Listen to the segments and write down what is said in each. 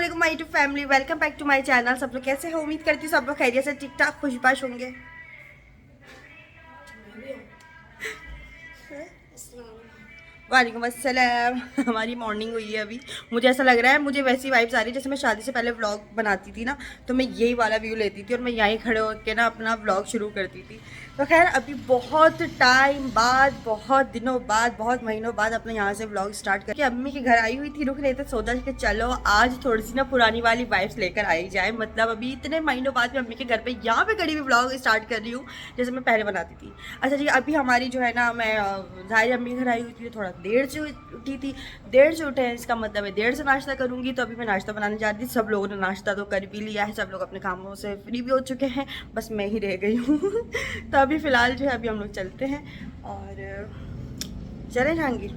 वालेकुम my YouTube family, welcome back to my channel. सब लोग कैसे हो? उम्मीद करती हूँ सब लोग खैरियत से ठीक ठाक खुशबाश होंगे। वालेकुम अस्सलाम। हमारी मॉर्निंग हुई है अभी। मुझे ऐसा लग रहा है, मुझे वैसी वाइब्स आ रही है जैसे मैं शादी से पहले व्लॉग बनाती थी ना, तो मैं यही वाला व्यू लेती थी और मैं यहीं खड़े होकर ना अपना व्लॉग शुरू करती थी। तो खैर अभी बहुत टाइम बाद, बहुत दिनों बाद, बहुत महीनों बाद अपने यहाँ से व्लॉग स्टार्ट करके अम्मी के घर आई हुई थी, रुक रहे थे, सोचा कि चलो आज थोड़ी सी ना पुरानी वाली वाइब्स लेकर आई जाए। मतलब अभी इतने महीनों बाद मैं अम्मी के घर पे यहाँ पे खड़ी हुई व्लॉग स्टार्ट कर रही हूँ जैसे मैं पहले बनाती थी। अच्छा जी, अभी हमारी जो है ना, मैं जाहिर अम्मी के घर आई हुई थी, थोड़ा देर से उठी थी। देर से उठे हैं इसका मतलब है देर से नाश्ता करूँगी। तो अभी मैं नाश्ता बनाने जा रही थी। सब लोगों ने नाश्ता तो कर भी लिया है, सब लोग अपने कामों से फ्री भी हो चुके हैं, बस मैं ही रह गई हूँ। तो अभी फ़िलहाल जो है अभी हम लोग चलते हैं और चले जाएंगे।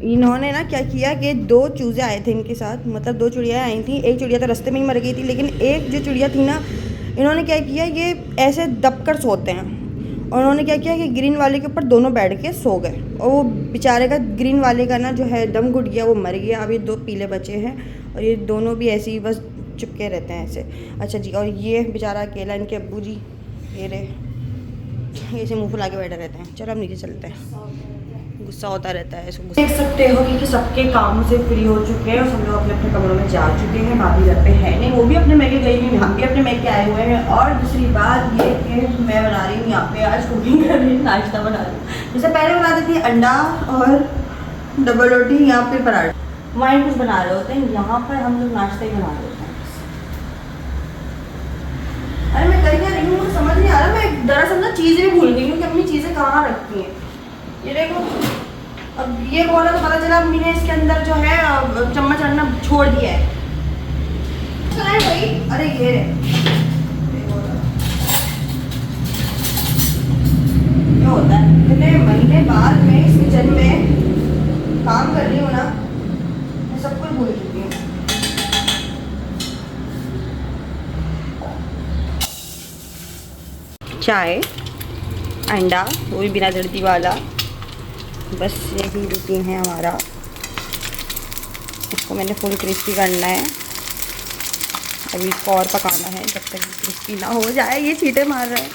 इन्होंने ना क्या किया कि 2 चूज़े आए थे इनके साथ, मतलब 2 चिड़िया आई थी। एक चिड़िया तो रास्ते में ही मर गई थी, लेकिन एक जो चिड़िया थी ना, इन्होंने क्या किया, ये ऐसे दब कर सोते हैं और उन्होंने क्या किया कि ग्रीन वाले के ऊपर दोनों बैठ के सो गए और वो बेचारे का, ग्रीन वाले का ना जो है दम घुट गया, वो मर गया। अभी 2 पीले बचे हैं और ये दोनों भी ऐसे ही बस चिपके रहते हैं ऐसे। अच्छा जी, और ये बेचारा अकेला, इनके अब्बू जी ये रहे, ऐसे मुँह फुला के बैठे रहते हैं। चलो हम नीचे चलते हैं, गुस्सा होता रहता है इसको। देख सकते हो कि सबके कामों से फ्री हो चुके हैं और सब लोग अपने अपने कमरों में जा चुके हैं। भाभी घर पे है नहीं, वो भी अपने मैके गई हुई, हम भी अपने मैके आए हुए हैं। और दूसरी बात ये कि मैं बना रही हूँ यहाँ पे आज कुकिंग कर रही हूँ, नाश्ता बना रही हूँ। जैसे पहले बनाती थी अंडा और डबल रोटी या फिर पराठा, वहीं कुछ बना रहे होते हैं। यहाँ पर हम लोग नाश्ता ही बना रहे होते हैं। अरे मैं कर क्या रही हूँ समझ नहीं आ रहा। मैं दरअसल ना चीज़ें भी भूल गई हूँ कि अपनी चीज़ें कहाँ रखती हैं। ये देखो, अब ये बोला तो पता चला अम्मी ने इसके अंदर जो है चम्मच रखना छोड़ दिया है। भाई अरे ये होता है, इतने महीने बाद में इस किचन में काम कर रही हूँ ना, मैं सब कुछ भूल चुकी हूँ। चाय, अंडा, वो भी बिना जड़ती वाला, बस यही रूटीन है हमारा। इसको मैंने फुल क्रिस्पी करना है, अभी इसको और पकाना है जब तक क्रिस्पी ना हो जाए। ये छींटे मार रहा है।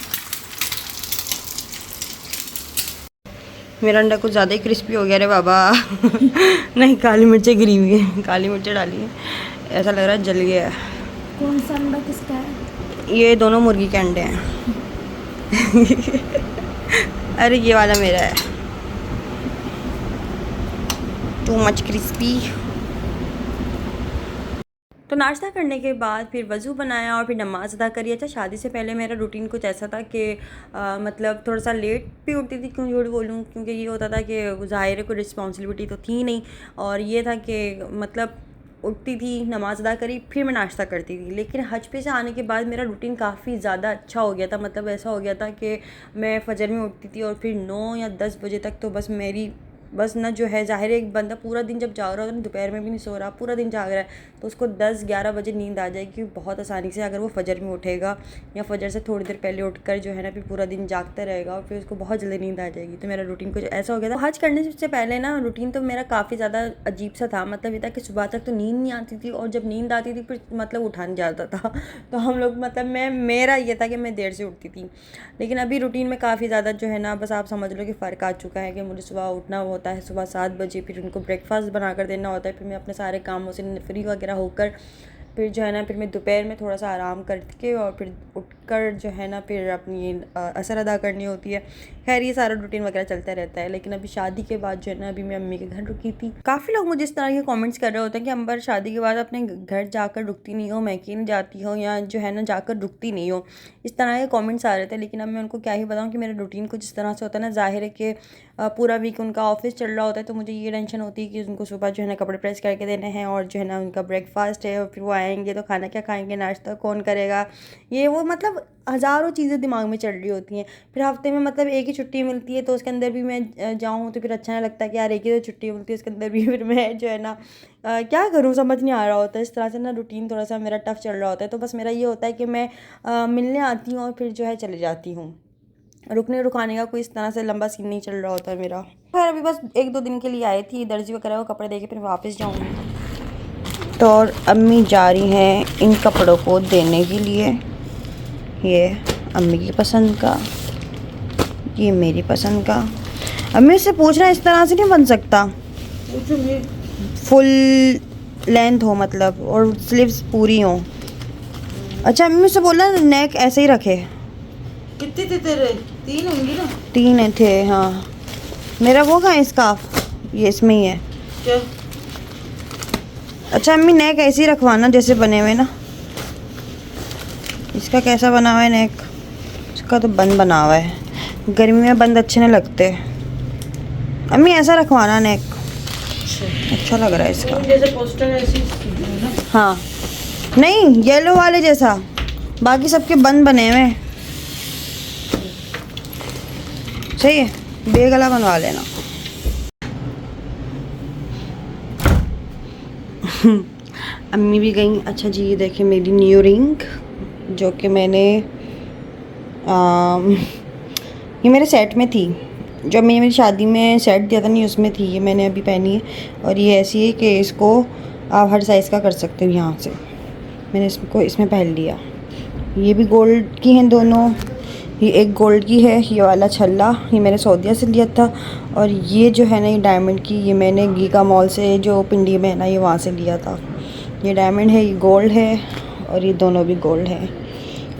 मेरा अंडा कुछ ज़्यादा ही क्रिस्पी हो गया रे बाबा। नहीं, काली मिर्चें गिरी हुई है, काली मिर्चें डाली है, ऐसा लग रहा है जल गया है। कौन सा अंडा किसका है? ये दोनों मुर्गी के अंडे हैं। अरे ये वाला मेरा है, टू मच क्रिस्पी। तो नाश्ता करने के बाद फिर वज़ू बनाया और फिर नमाज़ अदा करी। अच्छा, शादी से पहले मेरा रूटीन कुछ ऐसा था कि मतलब थोड़ा सा लेट भी उठती थी, क्यों झूठ बोलूँ, क्योंकि ये होता था कि ज़ाहिर है कोई रिस्पॉन्सिबिलिटी तो थी नहीं। और ये था कि मतलब उठती थी, नमाज़ अदा करी, फिर मैं नाश्ता करती थी। लेकिन हज पे से आने के बाद मेरा रूटीन काफ़ी ज़्यादा अच्छा हो गया था। मतलब ऐसा हो गया था कि मैं फजर में उठती थी और फिर 9 या 10 बजे तक तो बस ना जो है, ज़ाहिर है एक बंदा पूरा दिन जब जाग रहा होता है, दोपहर में भी नहीं सो रहा, पूरा दिन जाग रहा है, तो उसको 10-11 बजे नींद आ जाएगी बहुत आसानी से, अगर वो फजर में उठेगा या फजर से थोड़ी देर पहले उठकर जो है ना फिर पूरा दिन जागता रहेगा और फिर उसको बहुत जल्दी नींद आ जाएगी। तो मेरा रूटीन कुछ ऐसा हो गया था। हज करने से पहले ना रूटीन तो मेरा काफ़ी ज़्यादा अजीब सा था। मतलब ये था कि सुबह तक तो नींद नहीं आती थी और जब नींद आती थी फिर मतलब उठा नहीं जाता था। तो हम लोग मतलब मेरा ये था कि मैं देर से उठती थी। लेकिन अभी रूटीन में काफ़ी ज़्यादा जो है ना, बस आप समझ लो कि फ़र्क आ चुका है कि मुझे सुबह उठना होता है, सुबह 7 बजे, फिर उनको ब्रेकफास्ट बना कर देना होता है, फिर मैं अपने सारे कामों से फ्री वगैरह होकर फिर जो है ना, फिर मैं दोपहर में थोड़ा सा आराम करके और फिर उठकर जो है ना फिर अपनी असर अदा करनी होती है। खैर ये सारा रूटीन वगैरह चलता रहता है। लेकिन अभी शादी के बाद जो है ना, अभी मैं अम्मी के घर रुकी थी। काफ़ी लोग मुझे इस तरह के कमेंट्स कर रहे होते हैं कि अंबर शादी के बाद अपने घर जाकर रुकती नहीं हो, मैके नहीं जाती हो, या जो है ना जाकर रुकती नहीं हो, इस तरह के कमेंट्स आ रहे थे। लेकिन अब मैं उनको क्या ही बताऊँ कि मेरा रूटीन कुछ इस तरह से होता है ना, ज़ाहिर है कि पूरा वीक उनका ऑफिस चल रहा होता है, तो मुझे ये टेंशन होती है कि उनको सुबह जो है ना कपड़े प्रेस करके देने हैं और जो है ना उनका ब्रेकफास्ट है और फिर वो आएंगे तो खाना क्या खाएंगे, नाश्ता कौन करेगा, ये वो मतलब हज़ारों चीज़ें दिमाग में चल रही होती हैं। फिर हफ्ते में मतलब एक ही छुट्टी मिलती है, तो उसके अंदर भी मैं जाऊँ तो फिर अच्छा नहीं लगता कि यार एक ही तो छुट्टी मिलती है, उसके अंदर भी फिर मैं जो है ना क्या करूँ समझ नहीं आ रहा होता है। इस तरह से ना रूटीन थोड़ा सा मेरा टफ चल रहा होता है। तो बस मेरा ये होता है कि मैं मिलने आती हूँ और फिर जो है चले जाती हूँ। रुकने रुकाने का कोई इस तरह से लंबा सीन नहीं चल रहा होता है मेरा। खैर अभी बस 1-2 दिन के लिए आई थी, दर्जी वगैरह को कपड़े देके फिर वापस जाऊँगी। तो और अम्मी जा रही हैं इन कपड़ों को देने के लिए। ये अम्मी की पसंद का, ये मेरी पसंद का। अम्मी से पूछना इस तरह से नहीं बन सकता, फुल लेंथ हो मतलब और स्लीव्स पूरी हो। अच्छा अम्मी से बोला नेक ऐसे ही रखे। कितने थे तेरे? 3 होंगी ना? 3 थे हाँ। मेरा वो कहाँ है स्कार्फ, ये इसमें ही है। क्या? अच्छा अम्मी नेक ऐसे ही रखवाना जैसे बने हुए ना। इसका कैसा बना हुआ है नेक? इसका तो बंद बना हुआ है, गर्मी में बंद अच्छे नहीं लगते। अम्मी ऐसा रखवाना नेक, अच्छा लग रहा है इसका। जैसे पोस्टर ऐसी है ना? हाँ नहीं येलो वाले जैसा, बाकी सबके बंद बने हुए हैं। सही है, बेगला बनवा लेना। अम्मी भी गई। अच्छा जी ये देखिए मेरी न्यू रिंग, जो कि मैंने ये मेरे सेट में थी, जो मैंने मेरी शादी में सेट दिया था नहीं उसमें थी। ये मैंने अभी पहनी है और ये ऐसी है कि इसको आप हर साइज़ का कर सकते हो। यहाँ से मैंने इसको इसमें पहन लिया। ये भी गोल्ड की हैं दोनों। ये एक गोल्ड की है, ये वाला छल्ला ये मैंने सऊदीया से लिया था, और ये जो है ना ये डायमंड की, ये मैंने गीगा मॉल से जो पिंडी में है ना ये वहाँ से लिया था। ये डायमंड है, ये गोल्ड है और ये दोनों भी गोल्ड है।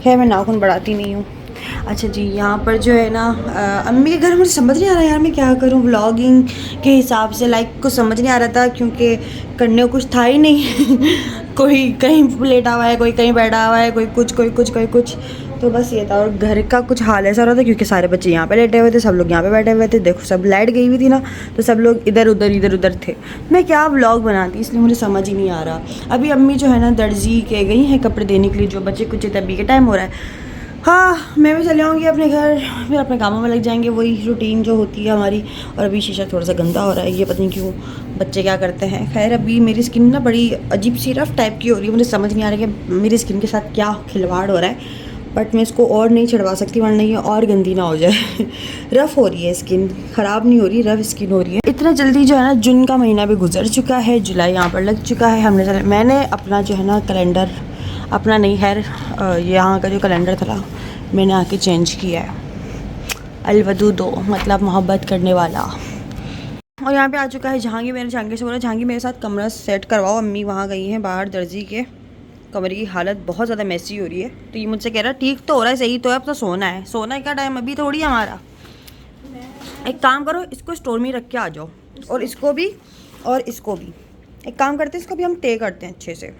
खैर मैं नाखून बढ़ाती नहीं हूँ। अच्छा जी यहाँ पर जो है ना अम्मी के घर मुझे समझ नहीं आ रहा यार मैं क्या करूँ व्लॉगिंग के हिसाब से। लाइक कुछ समझ नहीं आ रहा था क्योंकि करने को कुछ था ही नहीं। कोई कहीं लेटा हुआ है, कोई कहीं बैठा हुआ है, कोई कुछ कोई कुछ कोई कुछ। तो बस ये था। और घर का कुछ हाल ऐसा हो रहा था क्योंकि सारे बच्चे यहाँ पे लेटे हुए थे, सब लोग यहाँ पे बैठे हुए थे। देखो सब लाइट गई हुई थी ना, तो सब लोग इधर उधर थे। मैं क्या व्लॉग बनाती, इसलिए मुझे समझ ही नहीं आ रहा। अभी अम्मी जो है ना दर्जी के गई हैं कपड़े देने के लिए, जो बच्चे कुछ तभी के टाइम हो रहा है। हाँ मैं भी चले आऊँगी अपने घर, फिर अपने कामों में लग जाएंगे, वही रूटीन जो होती है हमारी। और अभी शीशा थोड़ा सा गंदा हो रहा है, ये पता नहीं क्यों बच्चे क्या करते हैं। खैर अभी मेरी स्किन ना बड़ी अजीब सी रफ टाइप की हो रही है, मुझे समझ नहीं आ रहा कि मेरी स्किन के साथ क्या खिलवाड़ हो रहा है। बट मैं इसको और नहीं चढ़वा सकती वरना ये और गंदी ना हो जाए। रफ़ हो रही है स्किन, ख़राब नहीं हो रही, रफ़ स्किन हो रही है। इतना जल्दी जो है ना जून का महीना भी गुजर चुका है, जुलाई यहाँ पर लग चुका है। मैंने अपना जो है ना कैलेंडर, अपना नहीं खैर यहाँ का जो कैलेंडर था मैंने आके चेंज किया है। अलवदूदो मतलब मोहब्बत करने वाला। और यहाँ पे आ चुका है जहांगीर। मैंने जहांगीर से बोला जहांगीर मेरे साथ कमरा सेट करवाओ। अम्मी वहाँ गई हैं बाहर दर्जी के, कमरे की हालत बहुत ज़्यादा मैसी हो रही है। तो ये मुझसे कह रहा है ठीक तो हो रहा है, सही तो है, अब तो सोना है। सोना का टाइम अभी थोड़ी है हमारा। एक काम करो इसको स्टोर में रख के आ जाओ, और इसको भी और इसको भी। एक काम करते हैं इसको भी हम टे करते हैं अच्छे से।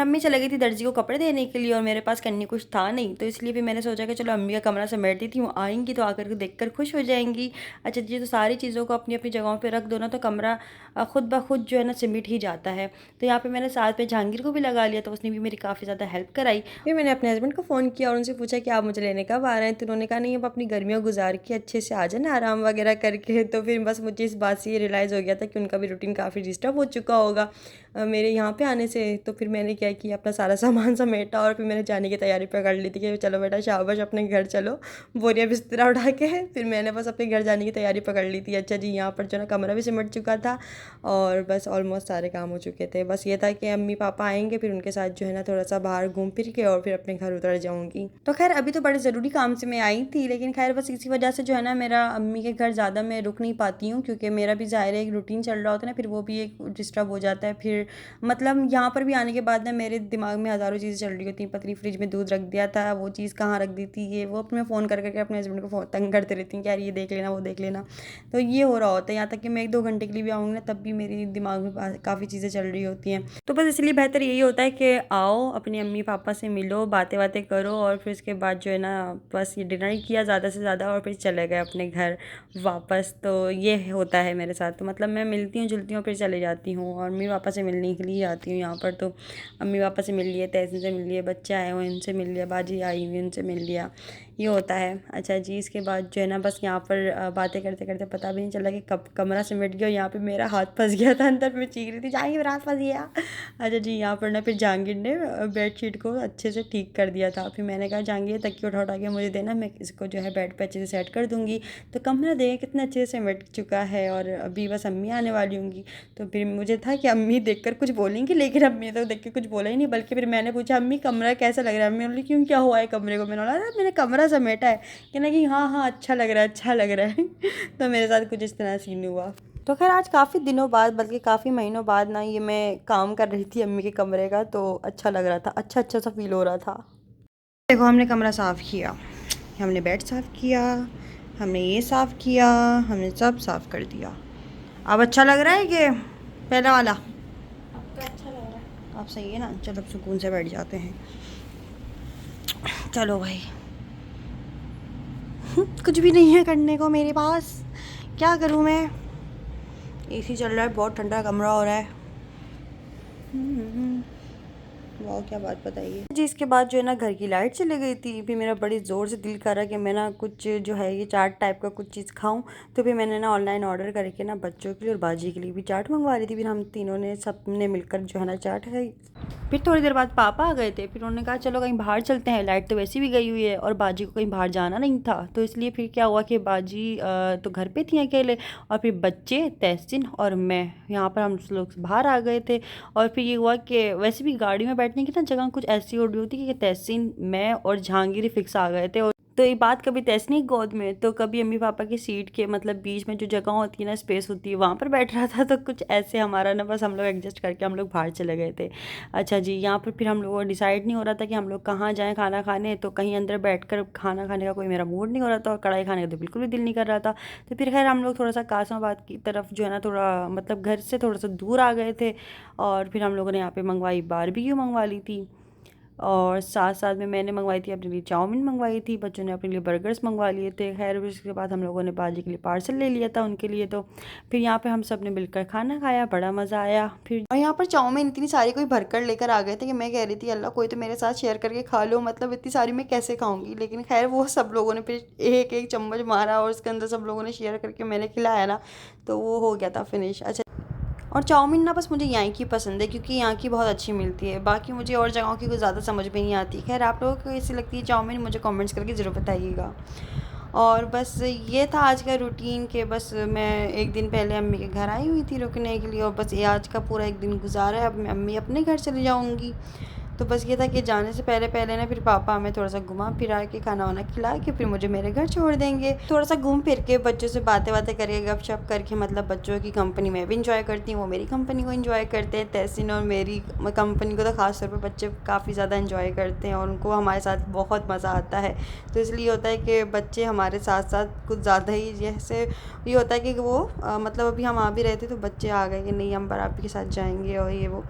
अम्मी चली गई थी दर्जी को कपड़े देने के लिए और मेरे पास करने कुछ था नहीं, तो इसलिए भी मैंने सोचा कि चलो अम्मी का कमरा समेट दी थी, वो आएंगी तो आकर के देखकर खुश हो जाएंगी। अच्छा जी तो सारी चीज़ों को अपनी अपनी जगहों पे रख दो ना तो कमरा खुद ब खुद जो है ना सिमट ही जाता है। तो यहाँ पे मैंने साथ में जहांगीर को भी लगा लिया, तो उसने भी मेरी काफ़ी ज़्यादा हेल्प कराई। फिर मैंने अपने हस्बैंड को फ़ोन किया और उनसे पूछा कि आप मुझे लेने कब आ रहे हैं। तो उन्होंने कहा नहीं अब अपनी गर्मियों गुजार के अच्छे से आ जाना आराम वगैरह करके। तो फिर बस मुझे इस बात से ये रियलाइज़ हो गया था कि उनका भी रूटीन काफ़ी डिस्टर्ब हो चुका होगा मेरे यहाँ पे आने से। तो फिर मैंने क्या किया अपना सारा सामान समेटा और फिर मैंने जाने की तैयारी पर कर ली थी कि चलो बेटा शाबाश अपने घर चलो, बोरिया बिस्तरा उठा के। फिर मैंने बस अपने घर जाने की तैयारी पकड़ ली थी। अच्छा जी यहाँ पर जो ना कमरा भी सिमट चुका था और बस ऑलमोस्ट सारे काम हो चुके थे। बस ये था कि अम्मी पापा आएंगे फिर उनके साथ जो है ना थोड़ा सा बाहर घूम फिर के और फिर अपने घर उतर जाऊँगी। तो खैर अभी तो बड़े ज़रूरी काम से मैं आई थी, लेकिन खैर बस इसी वजह से जो है ना मेरा अम्मी के घर ज़्यादा मैं रुक नहीं पाती हूँ, क्योंकि मेरा भी ज़ाहिर है एक रूटीन चल रहा होता है ना, फिर वो भी एक डिस्टर्ब हो जाता है। फिर मतलब यहाँ पर भी आने के बाद ना मेरे दिमाग में हज़ारों चीज़ें चल रही होती हैं। पतली फ्रिज में दूध रख दिया था, वो चीज़ कहाँ रख दी थी, ये वो अपने फ़ोन कर करके अपने हस्बैंड को तंग करते रहती हैं कि यार ये देख लेना वो देख लेना। तो ये हो रहा होता है, यहाँ तक कि मैं 1-2 घंटे के लिए भी आऊँगी ना तब भी मेरे दिमाग में काफ़ी चीज़ें चल रही होती हैं। तो बस इसलिए बेहतर यही होता है कि आओ अपनी अम्मी पापा से मिलो, बातें बातें करो और फिर उसके बाद जो है ना बस ये डिनर किया ज़्यादा से ज़्यादा और फिर चले गए अपने घर वापस। तो ये होता है मेरे साथ। तो मतलब मैं मिलती हूँ जुलती हूँ फिर चले जाती हूँ और अम्मी पापा से मिलने के लिए आती हूँ यहाँ पर। तो अम्मी पापा से मिल लिए, तहसीन से मिल लिए, बच्चे आए हुए उनसे मिल लिया, बाजी आई हुई उनसे मिल लिया, ये होता है। अच्छा जी, इसके बाद जो है ना बस यहाँ पर बातें करते करते पता भी नहीं चला कि कब कमरा सिमट गया और यहाँ पे मेरा हाथ फंस गया था अंदर। मैं चीख रही थी जहांगीर मेरा हाथ फंस गया। अच्छा जी, यहाँ पर ना फिर जहांगीर ने बेडशीट को अच्छे से ठीक कर दिया था। फिर मैंने कहा जहांगीर तकिया उठा के मुझे देना, मैं इसको जो है बेड पर अच्छे से सेट कर दूँगी। तो कमरा देखें कितना अच्छे से सिमट चुका है और अभी बस अम्मी आने वाली होंगी। तो फिर मुझे था कि अम्मी देखकर कुछ बोलेंगी, लेकिन अम्मी तो देख के कुछ बोला ही नहीं। बल्कि फिर मैंने पूछा अम्मी कमरा कैसा लग रहा है? अम्मी बोली क्यों, क्या हुआ है कमरे को? मैंने बोला मैंने कमरा समेटा है। कहना कि हाँ हाँ अच्छा लग रहा है, अच्छा लग रहा है। तो मेरे साथ कुछ इस तरह सीन हुआ। तो खैर आज काफ़ी दिनों बाद, बल्कि काफ़ी महीनों बाद ना ये मैं काम कर रही थी अम्मी के कमरे का, तो अच्छा लग रहा था, अच्छा सा फील हो रहा था। देखो हमने कमरा साफ़ किया, हमने बेड साफ़ किया, हमने ये साफ़ किया, हमने सब साफ़ कर दिया। अब अच्छा लग रहा है कि पहला वाला? आपका अच्छा लग रहा है। आप सही है ना? चलो अब सुकून से बैठ जाते हैं। चलो भाई, कुछ भी नहीं है करने को मेरे पास, क्या करूँ मैं? एसी चल रहा है, बहुत ठंडा कमरा हो रहा है। वाह क्या बात बताइए जी। इसके बाद जो है ना घर की लाइट चली गई थी। फिर मेरा बड़ी ज़ोर से दिल कर रहा कि मैं ना कुछ जो है ये चाट टाइप का कुछ चीज़ खाऊं। तो फिर मैंने ना ऑनलाइन ऑर्डर करके ना बच्चों के लिए और बाजी के लिए भी चाट मंगवा रही थी। फिर हम तीनों ने सबने मिलकर जो है ना चाट खाई। फिर थोड़ी देर बाद पापा आ गए थे। फिर उन्होंने कहा चलो कहीं बाहर चलते हैं, लाइट तो वैसे भी गई हुई है और बाजी को कहीं बाहर जाना नहीं था। तो इसलिए फिर क्या हुआ कि बाजी तो घर पे थी अकेले, और फिर बच्चे, तहसीन और मैं यहाँ पर हम लोग बाहर आ गए थे। और फिर ये हुआ कि वैसे भी गाड़ी में बैठने की ना जगह कुछ ऐसी हो रही होती कि तहसीन, मैं और जहांगीर फिक्स आ गए थे। और तो ये बात कभी तहसीन की गोद में, तो कभी अम्मी पापा की सीट के मतलब बीच में जो जगह होती है ना, स्पेस होती है, वहाँ पर बैठ रहा था। तो कुछ ऐसे हमारा ना बस हम लोग एडजस्ट करके हम लोग बाहर चले गए थे। अच्छा जी, यहाँ पर फिर हम लोगों को डिसाइड नहीं हो रहा था कि हम लोग कहाँ जाएँ खाना खाने। तो कहीं अंदर बैठकर खाना खाने का कोई मेरा मूड नहीं हो रहा था और कढ़ाई खाने का तो बिल्कुल भी दिल नहीं कर रहा था। तो फिर खैर हम लोग थोड़ा सा कासमाबाद की तरफ जो है ना थोड़ा मतलब घर से थोड़ा सा दूर आ गए थे। और फिर हम लोगों ने यहाँ पे मंगवाई, बारबेक्यू मंगवा ली थी, और साथ साथ में मैंने मंगवाई थी अपने लिए चाउमीन मंगवाई थी, बच्चों ने अपने लिए बर्गर्स मंगवा लिए थे। खैर उसके बाद हम लोगों ने बाजी के लिए पार्सल ले लिया था उनके लिए। तो फिर यहाँ पे हम सब ने मिलकर खाना खाया, बड़ा मज़ा आया। फिर और यहाँ पर चाउमीन इतनी सारी कोई भरकर लेकर आ गए थे कि मैं कह रही थी अल्लाह कोई तो मेरे साथ शेयर करके खा लो, मतलब इतनी सारी मैं कैसे खाऊंगी। लेकिन खैर वो सब लोगों ने फिर एक एक चम्मच मारा और उसके अंदर सब लोगों ने शेयर करके मैंने खिलाया ना, तो वो हो गया था फिनिश। अच्छा, और चाउमीन ना बस मुझे यहाँ की पसंद है क्योंकि यहाँ की बहुत अच्छी मिलती है, बाकी मुझे और जगहों की कुछ ज़्यादा समझ में नहीं आती। खैर आप लोगों को कैसी लगती है चाउमीन, मुझे कमेंट्स करके ज़रूर बताइएगा। और बस ये था आज का रूटीन के बस मैं एक दिन पहले अम्मी के घर आई हुई थी रुकने के लिए, और बस ये आज का पूरा एक दिन गुजारा है। अब मैं अम्मी अपने घर चली जाऊँगी। तो बस ये था कि जाने से पहले पहले ना फिर पापा हमें थोड़ा सा घुमा फिरा के खाना वाना खिला के फिर मुझे मेरे घर छोड़ देंगे। थोड़ा सा घूम फिर के बच्चों से बातें करके गपशप करके, मतलब बच्चों की कंपनी मैं भी इंजॉय करती हूँ, वो मेरी कंपनी को इंजॉय करते हैं। तहसीन और मेरी कंपनी को तो ख़ास तौर पर बच्चे काफ़ी ज़्यादा इंजॉय करते हैं और उनको हमारे साथ बहुत मज़ा आता है। तो इसलिए होता है कि बच्चे हमारे साथ साथ कुछ ज़्यादा ही, जैसे ये होता है कि वो मतलब अभी हम आ भी रहे थे तो बच्चे आ गए कि नहीं हम बराबर के साथ जाएंगे और ये वो।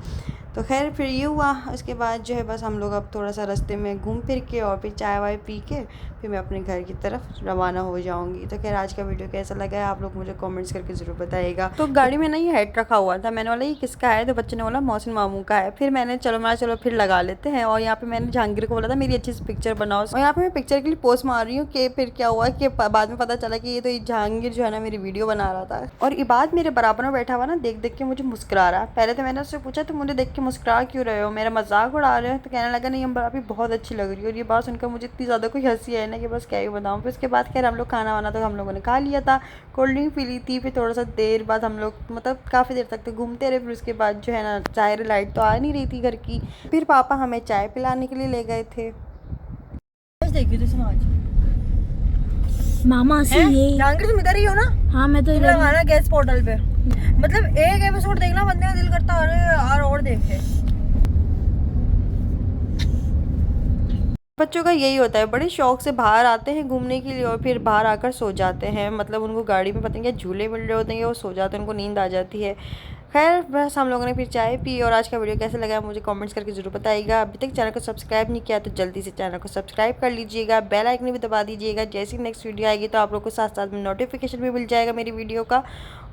तो खैर फिर ये हुआ। उसके बाद जो है बस हम लोग अब थोड़ा सा रास्ते में घूम फिर के और फिर चाय वाय पी के फिर मैं अपने घर की तरफ रवाना हो जाऊंगी। तो खैर आज का वीडियो कैसा लगा है आप लोग मुझे कमेंट्स करके ज़रूर बताइएगा। तो गाड़ी में ना ये हेड रखा हुआ था, मैंने बोला ये किसका है, तो बच्चे ने बोला मोहसिन मामू का है। फिर मैंने चलो फिर लगा लेते हैं। और यहाँ पे मैंने जहांगीर को बोला था मेरी अच्छी सी पिक्चर बनाओ, और यहाँ पे मैं पिक्चर के लिए पोस्ट मार रही हूँ कि फिर क्या हुआ कि बाद में पता चला कि ये तो जहांगीर जो है ना मेरी वीडियो बना रहा था। और इबाद मेरे बराबर में बैठा हुआ ना देख देख के मुझे मुस्कुरा रहा। पहले तो मैंने उससे पूछा तो मुझे देख के मुस्कुरा क्यों रहे हो, मेरा मजाक उड़ा रहे हो? तो कहने लगा नहीं हम अभी बहुत अच्छी लग रही है। और ये बात सुनकर मुझे इतनी ज़्यादा कोई हंसी है ना कि बस क्या ही बताऊँ। फिर उसके बाद खैर हम लोग खाना वाना तो हम लोगों ने खा लिया था, कोल्ड ड्रिंक पी ली थी। फिर थोड़ा सा देर बाद हम लोग मतलब काफ़ी देर तक तो घूमते रहे। फिर उसके बाद जो है ना चाय लाइट तो आ नहीं रही थी घर की, फिर पापा हमें चाय पिलाने के लिए ले गए थे। देखिए तो समाज मामा से ये जहांगीर तुम इधर ही हो ना? हाँ मैं तो इधर लगाना गैस पोर्टल पे, मतलब एक एपिसोड देखना बंदे का दिल करता है और देखे। बच्चों का यही होता है, बड़े शौक से बाहर आते हैं घूमने के लिए और फिर बाहर आकर सो जाते हैं। मतलब उनको गाड़ी में पता नहीं क्या झूले मिल रहे होते हैं, वो सो जाते हैं, उनको नींद आ जाती है। खैर बस हम लोगों ने फिर चाय पी, और आज का वीडियो कैसा लगा मुझे कमेंट्स करके ज़रूर बताइएगा। अभी तक चैनल को सब्सक्राइब नहीं किया तो जल्दी से चैनल को सब्सक्राइब कर लीजिएगा, बेल आइकन भी दबा दीजिएगा। जैसी नेक्स्ट वीडियो आएगी तो आप लोग को साथ साथ में नोटिफिकेशन भी मिल जाएगा मेरी वीडियो का।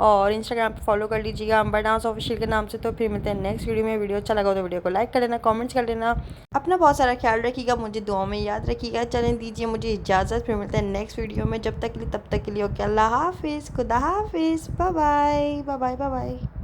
और इंस्टाग्राम पे फॉलो कर लीजिएगा अंबर डांस ऑफिशियल के नाम से। तो फिर मिलते हैं नेक्स्ट वीडियो में। वीडियो अच्छा लगा तो वीडियो को लाइक कर लेना, कमेंट्स कर लेना, अपना बहुत सारा ख्याल रखिएगा, मुझे दुआ में याद रखिएगा। चलें दीजिए मुझे इजाज़त, फिर मिलते हैं नेक्स्ट वीडियो में। जब तक के लिए तब तक के लिए ओके, अल्लाह हाफिज़, खुदा हाफिज़, bye bye bye bye bye bye.